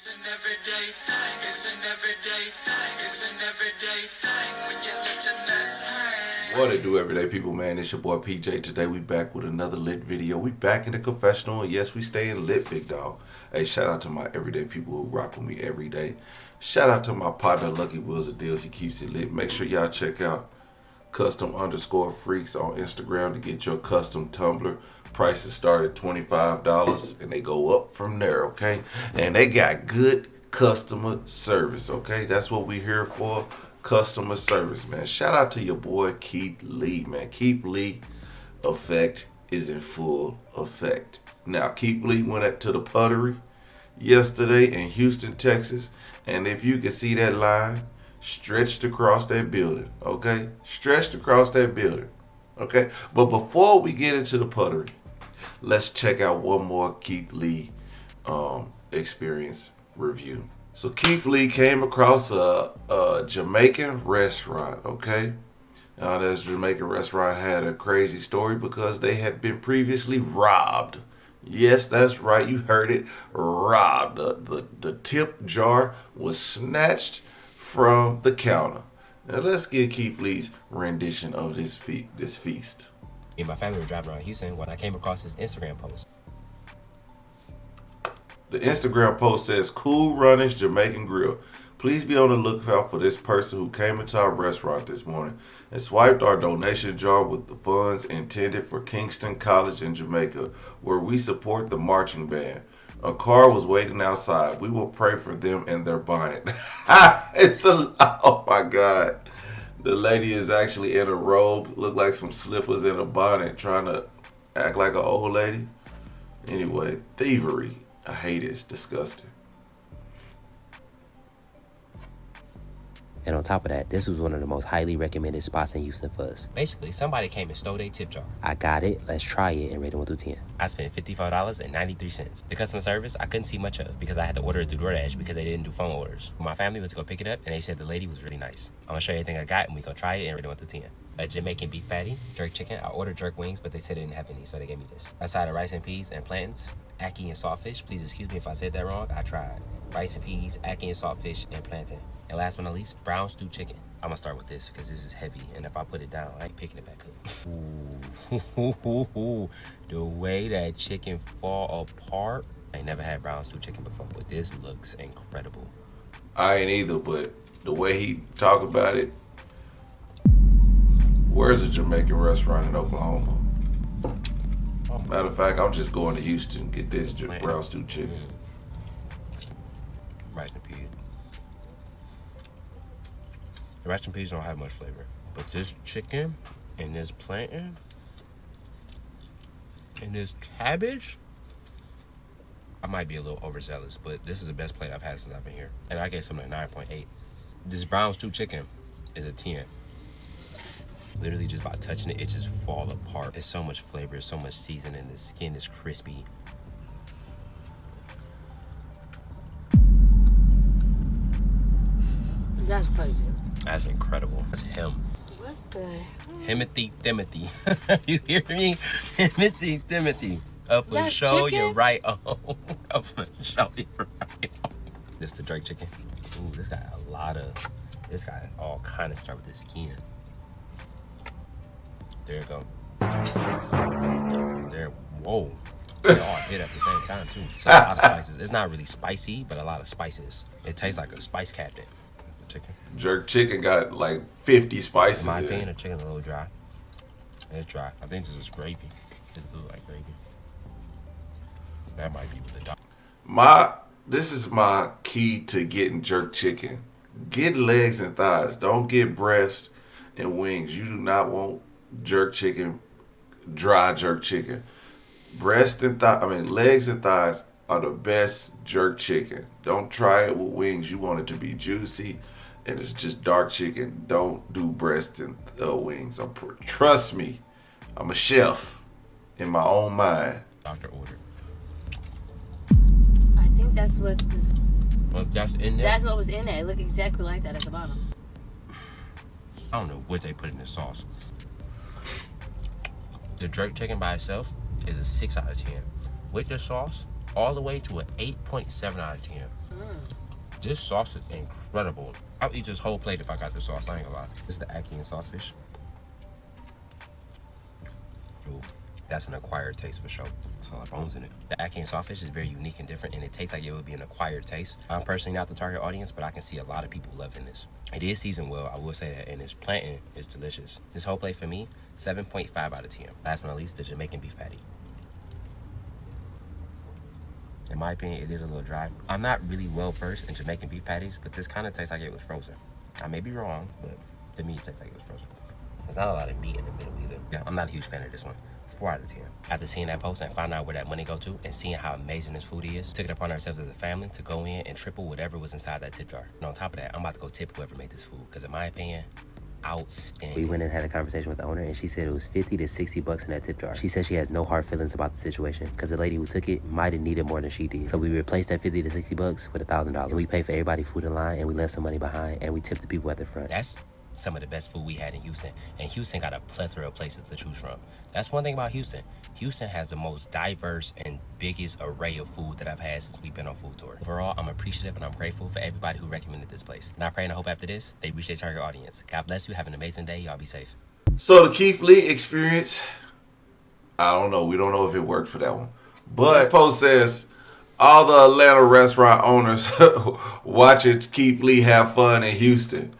It's an everyday thing. It's an everyday thing. It's an everyday thing when you let your nuts hang. What it do, everyday people, man? It's your boy PJ. Today we back with another lit video. We back in the confessional, and yes, we staying lit, big dog. Hey, shout out to my everyday people who rock with me every day. Shout out to my partner Lucky Wheels of Deals. He keeps it lit. Make sure y'all check out custom_freaks on Instagram to get your custom tumbler. Prices start at $25 and they go up from there, okay? And they got good customer service, okay? That's what we here for, customer service, man. Shout out to your boy Keith Lee, man. Keith Lee effect is in full effect. Now, Keith Lee went up to the Puddery yesterday in Houston, Texas, and if you can see that line stretched across that building, okay? Stretched across that building, okay? But before we get into the Puddery, let's check out one more Keith Lee experience review. So Keith Lee came across a Jamaican restaurant, okay? This Jamaican restaurant had a crazy story because they had been previously robbed. Yes, that's right, you heard it, robbed. The tip jar was snatched from the counter. Now let's get Keith Lee's rendition of this feast. Me and my family were driving around Houston when I came across this Instagram post. The Instagram post says, "Cool Runnings Jamaican Grill. Please be on the lookout for this person who came into our restaurant this morning and swiped our donation jar with the funds intended for Kingston College in Jamaica, where we support the marching band. A car was waiting outside. We will pray for them and their bonnet." Oh my God. The lady is actually in a robe, look like some slippers and a bonnet, trying to act like an old lady. Anyway, thievery. I hate it. It's disgusting. And on top of that, this was one of the most highly recommended spots in Houston for us. Basically, somebody came and stole their tip jar. I got it. Let's try it and rate it 1 through 10. I spent $54.93. The customer service, I couldn't see much of because I had to order it through DoorDash because they didn't do phone orders. My family went to go pick it up and they said the lady was really nice. I'm gonna show you everything I got and we gonna try it and rate it 1 through 10. A Jamaican beef patty, jerk chicken. I ordered jerk wings, but they said they didn't have any, so they gave me this. A side of rice and peas and plantains, ackee and saltfish. Please excuse me if I said that wrong. I tried. Rice and peas, ackee and saltfish, and plantain. And last but not least, brown stew chicken. I'm gonna start with this because this is heavy, and if I put it down, I ain't picking it back up. Ooh, the way that chicken fall apart. I ain't never had brown stew chicken before, but this looks incredible. I ain't either, but the way he talked about it. Where's a Jamaican restaurant in Oklahoma? Matter of fact, I'm just going to Houston to get this brown stew chicken. Rice and peas. The rice and peas don't have much flavor, but this chicken and this plantain and this cabbage, I might be a little overzealous, but this is the best plate I've had since I've been here. And I gave something like 9.8. This brown stew chicken is a 10. Literally just by touching it, it just fall apart. There's so much flavor, so much seasoning. The skin is crispy. That's crazy. That's incredible. That's him. What the hell? Timothy. You hear me? Timothy. Up for That's show, chicken? you're right on. Up for show, you're right on. This the jerk chicken. Ooh, this got all kind of stuff with the skin. There you go. There, whoa. They all hit at the same time too. So a lot of spices. It's not really spicy, but a lot of spices. It tastes like a spice cabinet. That's the chicken. Jerk chicken got like 50 spices In my in opinion, it. the chicken's a little dry. It's dry. I think this is gravy. This looks like gravy. That might be with the dog. This is my key to getting jerk chicken. Get legs and thighs. Don't get breast and wings. You do not want jerk chicken, dry jerk chicken. Legs and thighs are the best jerk chicken. Don't try it with wings. You want it to be juicy, and it's just dark chicken. Don't do breast and wings. Trust me, I'm a chef in my own mind. Doctor ordered. I think that's what was. Well, that's in there. That's what was in there. It looked exactly like that at the bottom. I don't know what they put in the sauce. The jerk chicken by itself is a 6 out of 10. With the sauce, all the way to an 8.7 out of 10. This sauce is incredible. I'll eat this whole plate if I got this sauce. I ain't gonna lie. This is the ackee and saltfish. Ooh, that's an acquired taste for sure. It's a lot of bones in it. The ackee and saltfish is very unique and different, and it tastes like it would be an acquired taste. I'm personally not the target audience, but I can see a lot of people loving this. It is seasoned well, I will say that, and its plantain is delicious. This whole plate for me, 7.5 out of 10. Last but not least, the Jamaican beef patty. In my opinion, it is a little dry. I'm not really well versed in Jamaican beef patties, but this kind of tastes like it was frozen. I may be wrong, but to me, it tastes like it was frozen. There's not a lot of meat in the middle either. Yeah, I'm not a huge fan of this one. 4 out of 10. After seeing that post and finding out where that money go to and seeing how amazing this food is, took it upon ourselves as a family to go in and triple whatever was inside that tip jar. And on top of that, I'm about to go tip whoever made this food, because in my opinion, outstanding. We went and had a conversation with the owner, and she said it was 50 to 60 bucks in that tip jar. She said she has no hard feelings about the situation because the lady who took it might have needed more than she did. So we replaced that 50 to 60 bucks with $1,000. And we paid for everybody's food in line, and we left some money behind, and we tipped the people at the front. That's some of the best food we had in Houston, and Houston got a plethora of places to choose from. That's one thing about Houston. Houston has the most diverse and biggest array of food that I've had since we've been on food tour. Overall, I'm appreciative and I'm grateful for everybody who recommended this place. And I pray and I hope after this, they reach their target audience. God bless you. Have an amazing day. Y'all be safe. So the Keith Lee experience, I don't know. We don't know if it worked for that one. But this post says, all the Atlanta restaurant owners watching Keith Lee have fun in Houston.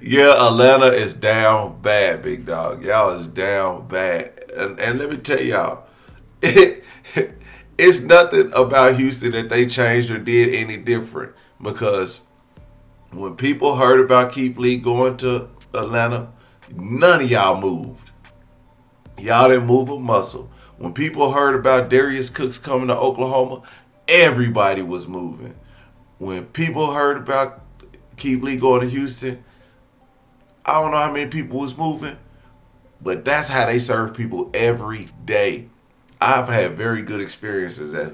Yeah, Atlanta is down bad, big dog. Y'all is down bad. And let me tell y'all, it's nothing about Houston that they changed or did any different. Because when people heard about Keith Lee going to Atlanta, none of y'all moved. Y'all didn't move a muscle. When people heard about Darius Cooks coming to Oklahoma, everybody was moving. When people heard about Keith Lee going to Houston, I don't know how many people was moving, but that's how they serve people every day. I've had very good experiences at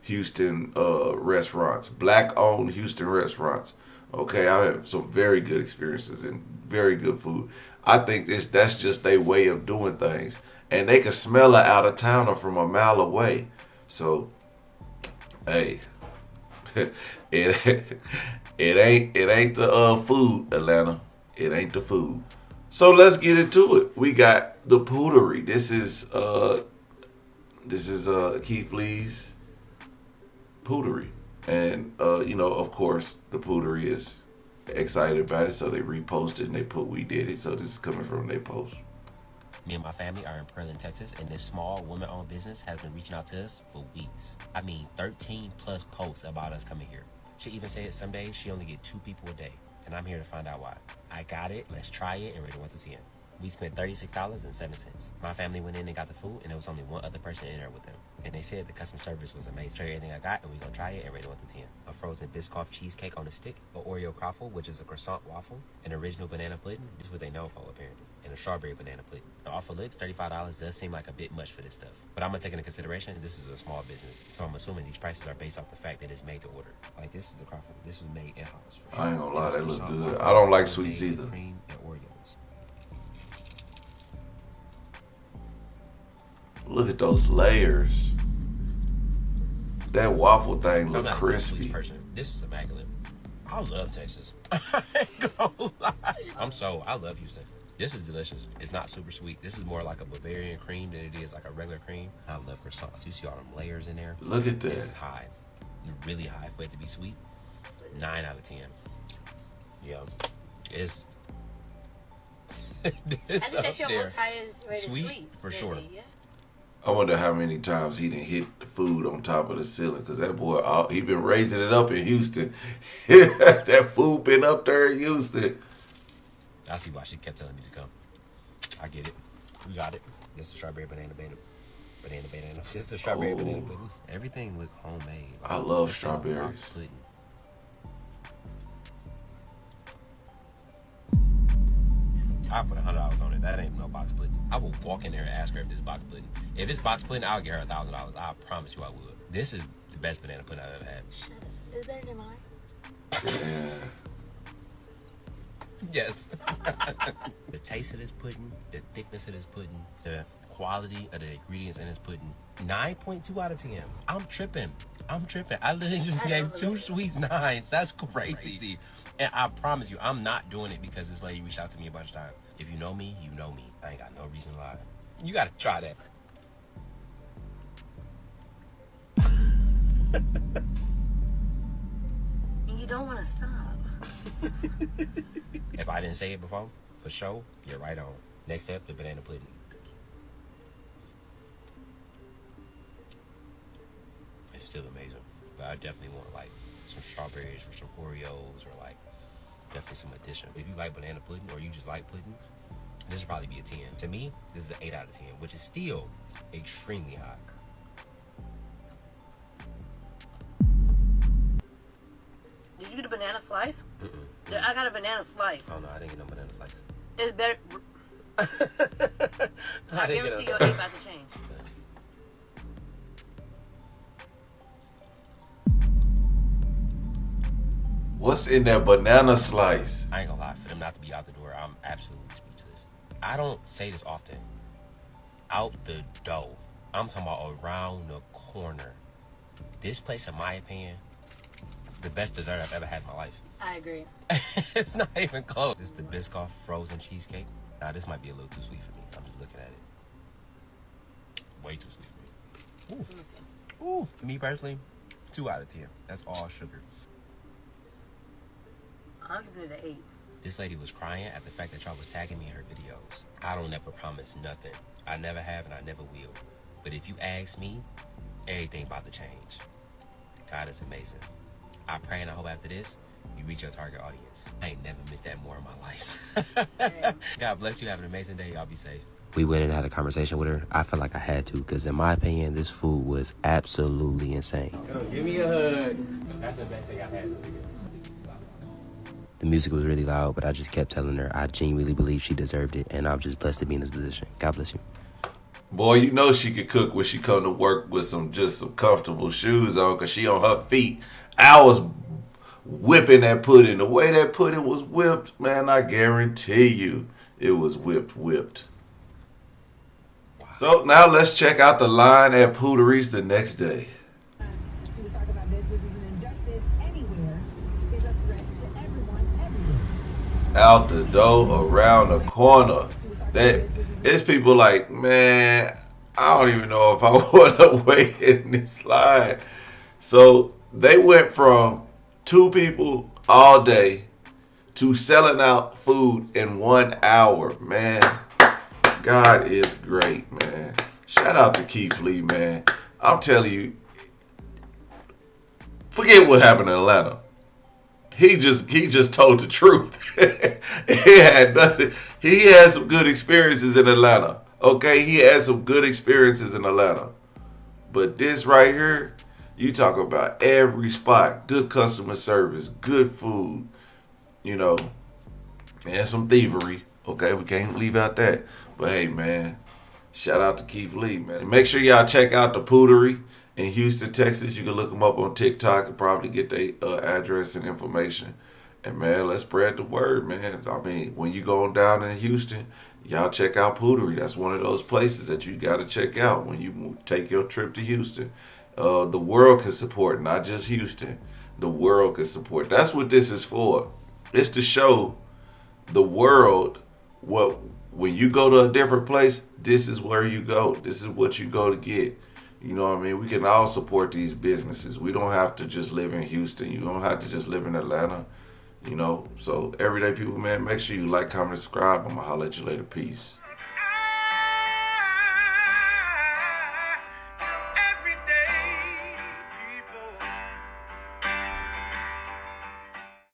Houston restaurants, black-owned Houston restaurants. Okay, I have some very good experiences and very good food. I think that's just their way of doing things, and they can smell an out-of-towner from a mile away. So, hey, it ain't the food, Atlanta. It ain't the food. So let's get into it. We got the Puddery. This is Keith Lee's Puddery, and of course, the Puddery is excited about it, so they reposted and they put "we did it." So this is coming from their post. Me and my family are in Pearland, Texas, and this small woman-owned business has been reaching out to us for weeks. I mean, 13 plus posts about us coming here. She even said some days she only get 2 people a day, and I'm here to find out why. I got it, let's try it, and rate it 1 to 10. We spent $36.07. My family went in and got the food, and there was only one other person in there with them. And they said the customer service was amazing. Try everything I got, and we're gonna try it and rate it 1 to 10. A frozen Biscoff cheesecake on a stick, an Oreo croffle, which is a croissant waffle, an original banana pudding, this is what they know for apparently, and a strawberry banana pudding. Now, off the looks, $35 does seem like a bit much for this stuff. But I'm gonna take into consideration this is a small business, so I'm assuming these prices are based off the fact that it's made to order. Like this is the croffle. This was made in-house for sure. I ain't gonna lie, they look good. I don't like sweets either. Cream and Oreos. Look at those layers. That waffle thing look crispy. This is immaculate. I love Texas. I ain't gonna lie. I love Houston. This is delicious. It's not super sweet. This is more like a Bavarian cream than it is like a regular cream. I love croissants. You see all them layers in there. Look at that. This is high. Really high for it to be sweet. 9 out of 10. Yeah. It's I think that's your most highest rated sweet. For sure. Yeah. I wonder how many times he done hit the food on top of the ceiling, because that boy, he been raising it up in Houston. That food been up there in Houston. I see why she kept telling me to come. I get it. We got it. This is strawberry banana. This is strawberry banana pudding. Everything look homemade. I love strawberries. I put $100 on it. That ain't no box pudding. I will walk in there and ask her if this box pudding. If it's box pudding, I'll get her $1,000. I promise you I would. This is the best banana pudding I've ever had. Shut up. Is better than mine? Yeah. Yes. The taste of this pudding, the thickness of this pudding, the quality of the ingredients in this pudding. 9.2 out of 10. I'm tripping. I literally just gave 2 sweets 9s. That's crazy. And I promise you, I'm not doing it because this lady reached out to me a bunch of times. If you know me, you know me. I ain't got no reason to lie. You gotta try that. You don't want to stop. If I didn't say it before, for sure, you're right on. Next step, the banana pudding. It's still amazing. But I definitely want like some strawberries or some Oreos or like definitely some addition. If you like banana pudding or you just like pudding, this would probably be a 10. To me, this is an 8 out of 10, which is still extremely high. Did you get a banana slice? Mm-mm. I got a banana slice. Oh no, I didn't get no banana slice. It's better. I guarantee your 8 about to change. What's in that banana slice? I ain't gonna lie, for them not to be out the door, I'm absolutely speechless. I don't say this often. Out the door. I'm talking about around the corner. This place, in my opinion, the best dessert I've ever had in my life. I agree. It's not even close. This is the Biscoff frozen cheesecake. Now, this might be a little too sweet for me. I'm just looking at it. Way too sweet for me. Ooh. Ooh. Me personally, 2 out of 10. That's all sugar. I'm giving it an 8. This lady was crying at the fact that y'all was tagging me in her videos. I don't ever promise nothing. I never have and I never will. But if you ask me, everything about to change. God is amazing. I pray and I hope after this, you reach your target audience. I ain't never meant that more in my life. God bless you. Have an amazing day. Y'all be safe. We went and had a conversation with her. I felt like I had to because in my opinion, this food was absolutely insane. Yo, give me a hug. That's the best thing I've had. The music was really loud, but I just kept telling her I genuinely believe she deserved it, and I'm just blessed to be in this position. God bless you. Boy, you know she could cook when she come to work with some comfortable shoes on, because she on her feet. I was whipping that pudding. The way that pudding was whipped, man, I guarantee you it was whipped. Wow. So now let's check out the line at Puddery's the next day. She was talking about this, which is an injustice anywhere is a threat to everyone, everywhere. Out the door, around the corner. It's people like, man, I don't even know if I want to wait in this line. So they went from 2 people all day to selling out food in 1 hour, man. God is great, man. Shout out to Keith Lee, man. I'm telling you, forget what happened in Atlanta. He just told the truth. He had nothing. He had some good experiences in Atlanta. Okay, he had some good experiences in Atlanta. But this right here, you talk about every spot, good customer service, good food, you know, and some thievery. Okay, we can't leave out that. But hey, man, shout out to Keith Lee, man. Make sure y'all check out the Puddery in Houston, Texas. You can look them up on TikTok and probably get their address and information. And man, let's spread the word, man. I mean, when you going down in Houston, y'all check out Puddery. That's one of those places that you got to check out when you take your trip to Houston. The world can support, not just Houston. The world can support. That's what this is for. It's to show the world when you go to a different place, this is where you go. This is what you go to get. You know what I mean? We can all support these businesses. We don't have to just live in Houston. You don't have to just live in Atlanta. You know, so everyday people, man, make sure you like, comment, subscribe. I'm going to holler at you later. Peace.